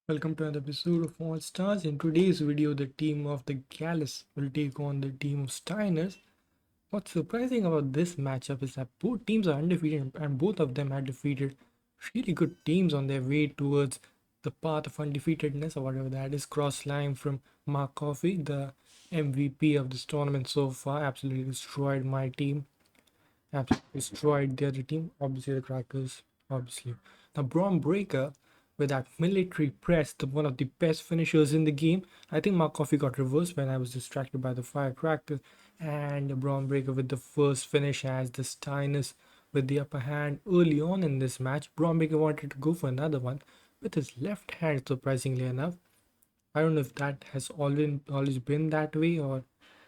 Welcome to another episode of All Stars. In today's video, the team of the Gallus will take on the team of Steiners. What's surprising about this matchup is that both teams are undefeated and both of them had defeated really good teams on their way towards the path of undefeatedness or whatever that is. Cross line from Mark Coffey, the MVP of this tournament so far, absolutely destroyed my team. Absolutely destroyed the other team. Obviously, the Crackers. Obviously. Now, Braun Breaker, with that military press, one of the best finishers in the game. I think Mark Coffey got reversed when I was distracted by the firecracker. And Braun Breaker with the first finish as the Steiners with the upper hand early on in this match. Braun Breaker wanted to go for another one with his left hand, surprisingly enough. I don't know if that has always been that way or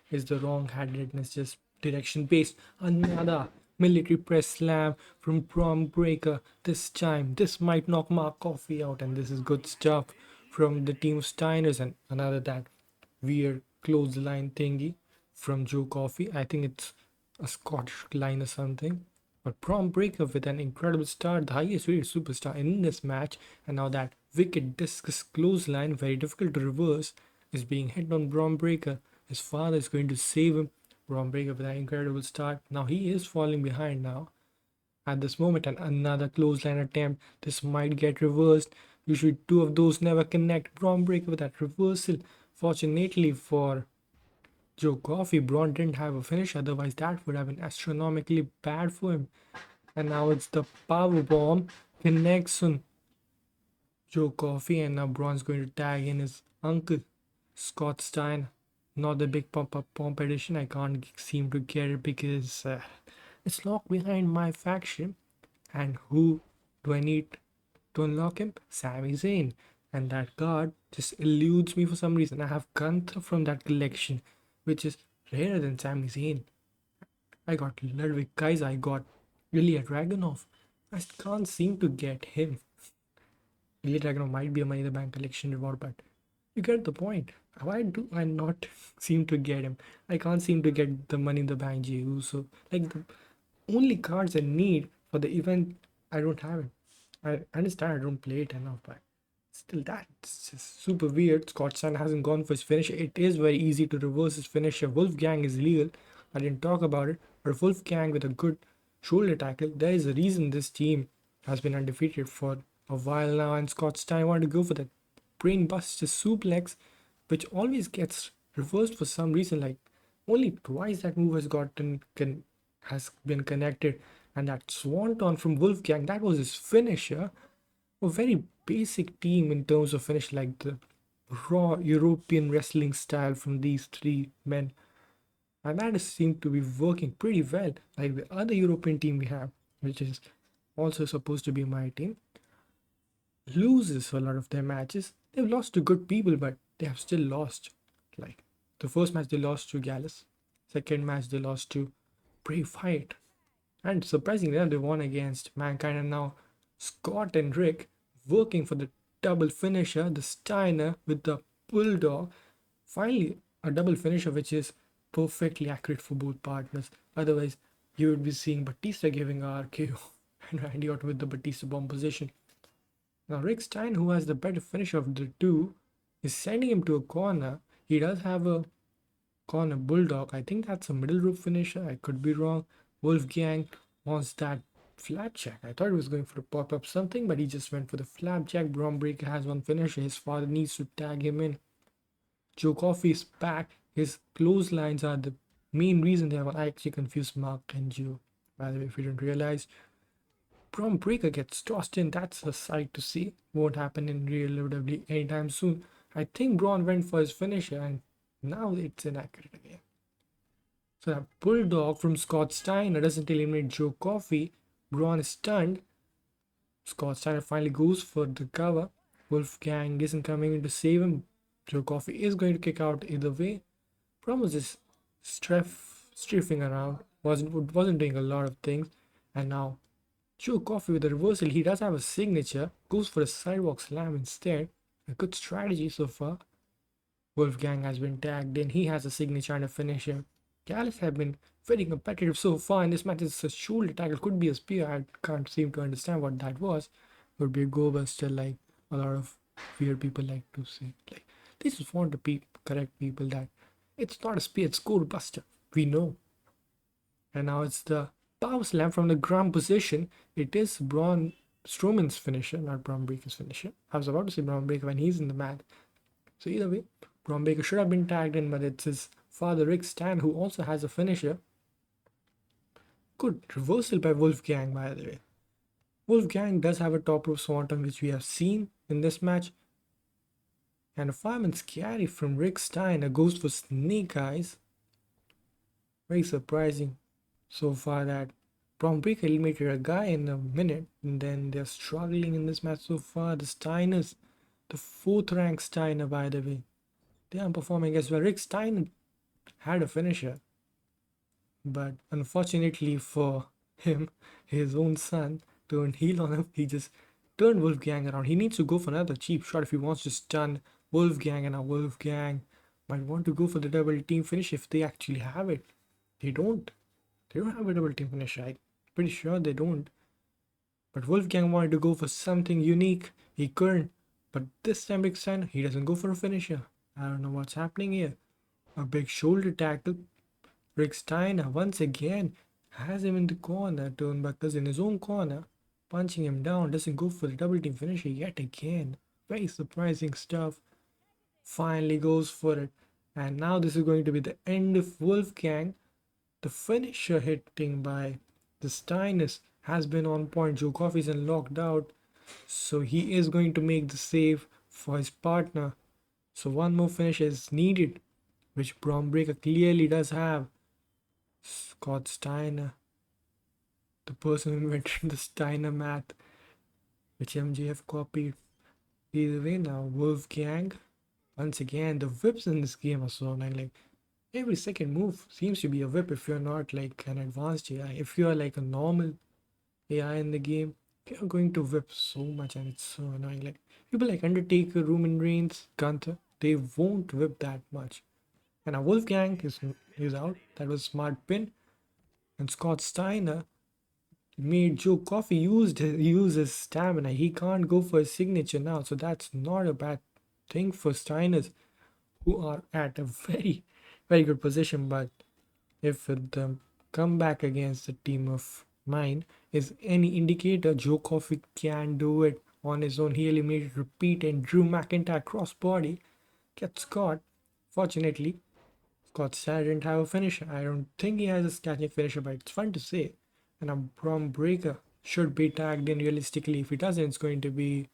is the wrong-handedness just direction based. Another military press slam from Prom Breaker. This time, this might knock Mark Coffey out, and this is good stuff from the team of Steiners. And another that weird clothesline thingy from Joe Coffey. I think it's a Scottish line or something. But Prom Breaker with an incredible start, the highest rated superstar in this match, and now that wicked discus clothesline, very difficult to reverse, is being hit on Prom Breaker. His father is going to save him. Prom Breaker with an incredible start. Now he is falling behind now at this moment, and another clothesline attempt. This might get reversed. Usually two of those never connect. Prom Breaker with that reversal. Fortunately for Joe Coffey, Braun didn't have a finish, otherwise that would have been astronomically bad for him. And now it's the power bomb connects on Joe Coffey, and now Braun's going to tag in his uncle, Scott Stein. Not the big pump up pump edition. I can't seem to get it because it's locked behind my faction. And who do I need to unlock him? Sami Zayn. And that card just eludes me for some reason. I have Gunther from that collection, which is rarer than Sami Zayn. I got Ludwig Kaiser, I got Ilya Dragunov. I can't seem to get him. Ilya Dragunov might be a Money in the Bank collection reward, but you get the point. Why do I not seem to get him? I can't seem to get the Money in the Bank Jey Uso. Like the only cards I need for the event, I don't have it. I understand I don't play it enough, but still that's just super weird. Scott Steiner hasn't gone for his finisher. It is very easy to reverse his finisher. Wolfgang is legal. I didn't talk about it, but Wolfgang with a good shoulder tackle, there is a reason this team has been undefeated for a while now, and Scott Steiner wanted to go for that brainbuster suplex, which always gets reversed for some reason. Like only twice that move has been connected, and that swanton from Wolfgang, that was his finisher. A very basic team in terms of finish, like the raw European wrestling style from these three men. And that seemed to be working pretty well. Like the other European team we have, which is also supposed to be my team, loses a lot of their matches. They've lost to good people, but they have still lost. Like the first match they lost to Gallus, second match they lost to Brave Fight, and surprisingly enough, they won against Mankind. And now Scott and Rick working for the double finisher, the Steiner with the Bulldog. Finally, a double finisher which is perfectly accurate for both partners. Otherwise, you would be seeing Batista giving a RKO and Randy Orton with the Batista bomb position. Now, Rick Stein, who has the better finish of the two, is sending him to a corner. He does have a corner bulldog. I think that's a middle rope finisher. I could be wrong. Wolfgang wants that flapjack. I thought he was going for a pop up something, but he just went for the flapjack. Braun Breaker has one finisher. His father needs to tag him in. Joe Coffey is back. His clotheslines are the main reason they have. I actually confused Mark and Joe. By the way, if you didn't realize, Braun Breaker gets tossed in. That's a sight to see. Won't happen in real WWE anytime soon. I think Braun went for his finisher, and now it's inaccurate again. So that bulldog from Scott Steiner doesn't eliminate Joe Coffey. Braun is stunned. Scott Steiner finally goes for the cover. Wolfgang isn't coming in to save him. Joe Coffey is going to kick out either way. Braun was just strafing around. Wasn't doing a lot of things. And now Joe Coffey with the reversal. He does have a signature. Goes for a sidewalk slam instead. A good strategy so far. Wolfgang has been tagged in. He has a signature and a finisher. Gallus have been very competitive so far in this match. It's a shoulder tackle, could be a spear. I can't seem to understand what that was. Would be a go buster like a lot of Weird people like to say. Like, they just want to correct people that it's not a spear, it's goal buster. We know. And now it's the power slam from the ground position. It is Braun Strowman's finisher, not Braun Breaker's finisher. I was about to say Braun Breaker when he's in the mat. So either way, Braun Breaker should have been tagged in, but it's his father Rick Stan who also has a finisher. Good reversal by Wolfgang, by the way. Wolfgang does have a top rope swanton, which we have seen in this match. And a fireman's carry from Rick Steiner goes for Snake Eyes. Very surprising so far that Braun Breaker eliminated a guy in a minute, and then they're struggling in this match so far. The Steiners, the 4th ranked Steiner, by the way, they are performing as well. Rick Steiner had a finisher, but unfortunately for him, his own son turned heel on him. He just turned Wolfgang around. He needs to go for another cheap shot if he wants to stun Wolfgang, and now Wolfgang might want to go for the double team finish if they actually have it. They don't. They don't have a double team finish. I'm pretty sure they don't. But Wolfgang wanted to go for something unique. He couldn't. But this time, Big Steiner, he doesn't go for a finisher. I don't know what's happening here. A big shoulder tackle. Rick Steiner once again has him in the corner. Turnbuckle's in his own corner, punching him down. Doesn't go for the double team finisher yet again. Very surprising stuff. Finally goes for it. And now this is going to be the end of Wolfgang. The finisher hitting by the Steiners has been on point. Joe Coffey's locked out, so he is going to make the save for his partner. So one more finish is needed, which Braun Breaker clearly does have. Scott Steiner, the person who invented the Steiner math, which MJF copied. Either way now, Wolfgang. Once again, the whips in this game are so annoying. Like, every second move seems to be a whip if you're not like an advanced AI. If you're like a normal AI in the game, you're going to whip so much and it's so annoying. Like, people like Undertaker, Roman Reigns, Gunther, they won't whip that much. And now Wolfgang is out. That was smart pin. And Scott Steiner made Joe Coffey use his stamina. He can't go for his signature now. So that's not a bad thing for Steiners, who are at a very, very good position. But if the comeback against the team of mine is any indicator, Joe Coffey can do it on his own. He eliminated Repeat and Drew McIntyre crossbody. Gets caught. Fortunately, Scott Steiner didn't have a finisher. I don't think he has a catching finisher, but it's fun to say. And a Braun Breaker should be tagged in realistically. If he doesn't, it's going to be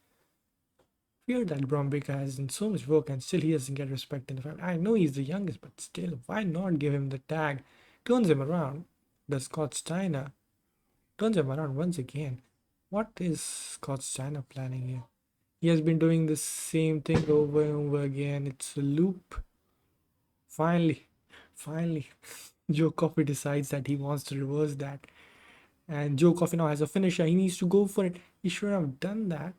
weird that Braun Breaker has done so much work and still he doesn't get respect in the family. I know he's the youngest, but still, why not give him the tag? Turns him around. The Scott Steiner turns him around once again. What is Scott Steiner planning here? He has been doing the same thing over and over again. It's a loop. Finally, Joe Coffey decides that he wants to reverse that. And Joe Coffey now has a finisher. He needs to go for it. He shouldn't have done that.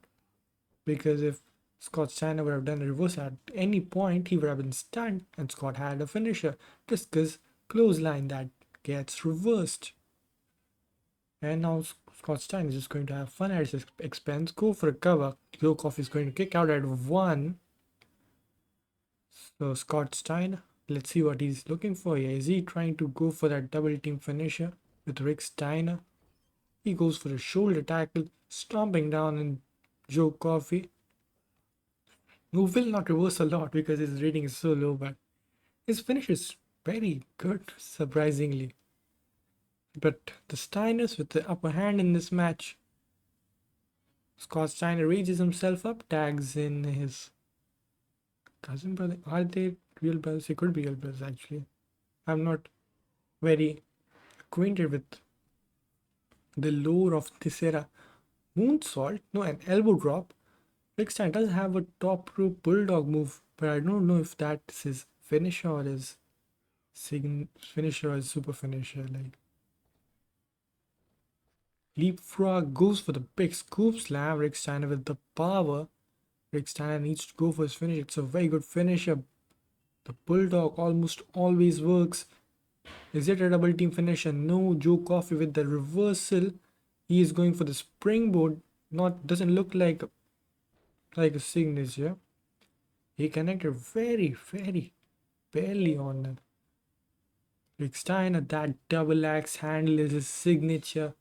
Because if Scott Steiner would have done a reverse at any point, he would have been stunned. And Scott had a finisher. Discus clothesline that gets reversed. And now Scott Steiner is just going to have fun at his expense. Go for a cover. Joe Coffey is going to kick out at 1. So Scott Steiner, let's see what he's looking for here. Is he trying to go for that double team finisher with Rick Steiner? He goes for a shoulder tackle, stomping down in Joe Coffey, who will not reverse a lot because his rating is so low, but his finish is very good, surprisingly. But the Steiners with the upper hand in this match. Scott Steiner raises himself up, tags in his cousin brother. Are they real brothers? They could be real brothers, actually. I'm not very acquainted with the lore of this era. Moonsault, no, an elbow drop. Rick Steiner does have a top rope bulldog move, but I don't know if that's his finisher or his finisher or his super finisher. Like, leapfrog goes for the big scoop slam. Rick Steiner with the power. Rick Steiner needs to go for his finish. It's a very good finisher. The bulldog almost always works. Is it a double team finisher? No. Joe Coffey with the reversal. He is going for the springboard. Doesn't look like like a signature. He connected very barely on Rick Steiner. That double axe handle is his signature,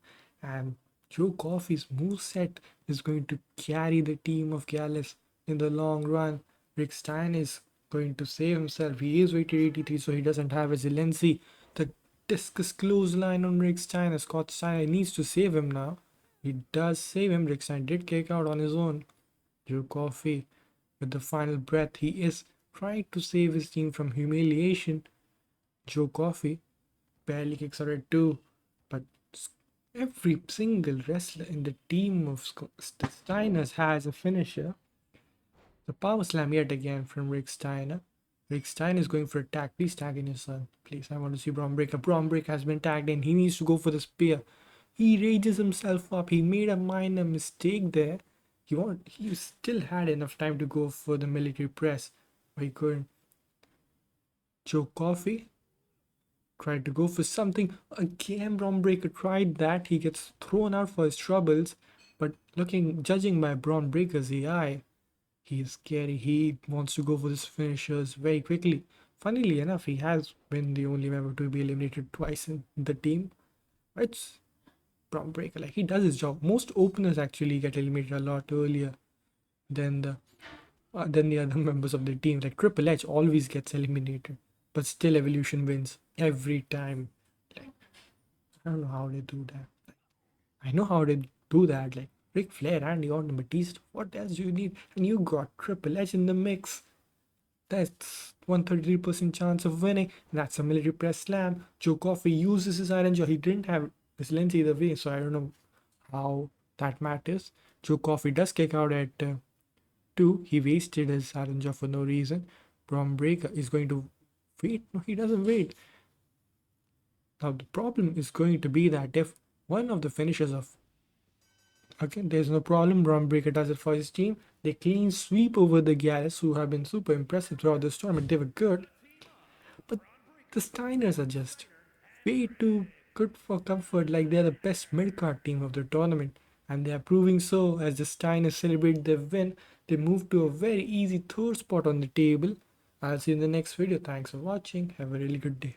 and Joe Coffey's moveset is going to carry the team of Gallus in the long run. Rick Steiner is going to save himself. He is weighted 83, so he doesn't have resiliency. The discus clothesline on Rick Steiner. Scott Steiner needs to save him now. He does save him. Rick Steiner did kick out on his own. Joe Coffey, with the final breath, he is trying to save his team from humiliation. Joe Coffey barely kicks out at 2, but every single wrestler in the team of Steiners has a finisher. The power slam yet again from Rick Steiner. Rick Steiner is going for a tag. Please tag in your son. Please, I want to see Braun Breaker. Braun Breaker has been tagged in. He needs to go for the spear. He rages himself up. He made a minor mistake there. He still had enough time to go for the military press, but he couldn't. Joe Coffey tried to go for something. Again, Braun Breaker tried that. He gets thrown out for his troubles. But judging by Braun Breaker's AI, he is scary. He wants to go for his finishers very quickly. Funnily enough, he has been the only member to be eliminated twice in the team. It's Braun Breaker. Like, he does his job. Most openers actually get eliminated a lot earlier than the other members of the team. Like Triple H always gets eliminated, but still Evolution wins every time. Like, I don't know how they do that. I know how they do that. Like Ric Flair, Randy Orton, Batista. What else do you need? And you got Triple H in the mix. That's 133% chance of winning. That's a military press slam. Joe Coffey uses his iron jaw. He didn't have his lens either way, so I don't know how that matters. Joe Coffey does kick out at 2. He wasted his iron jaw for no reason. Braun Breaker is going to wait. No, he doesn't wait. Now the problem is going to be that if one of the finishers of again, there's no problem. Braun Breaker does it for his team. They clean sweep over the Gallus, who have been super impressive throughout this tournament. They were good, but the Steiners are just way too good for comfort. Like they're the best mid-card team of the tournament, and they are proving so. As the Steiners celebrate their win, they move to a very easy third spot on the table. I'll see you in the next video. Thanks for watching. Have a really good day.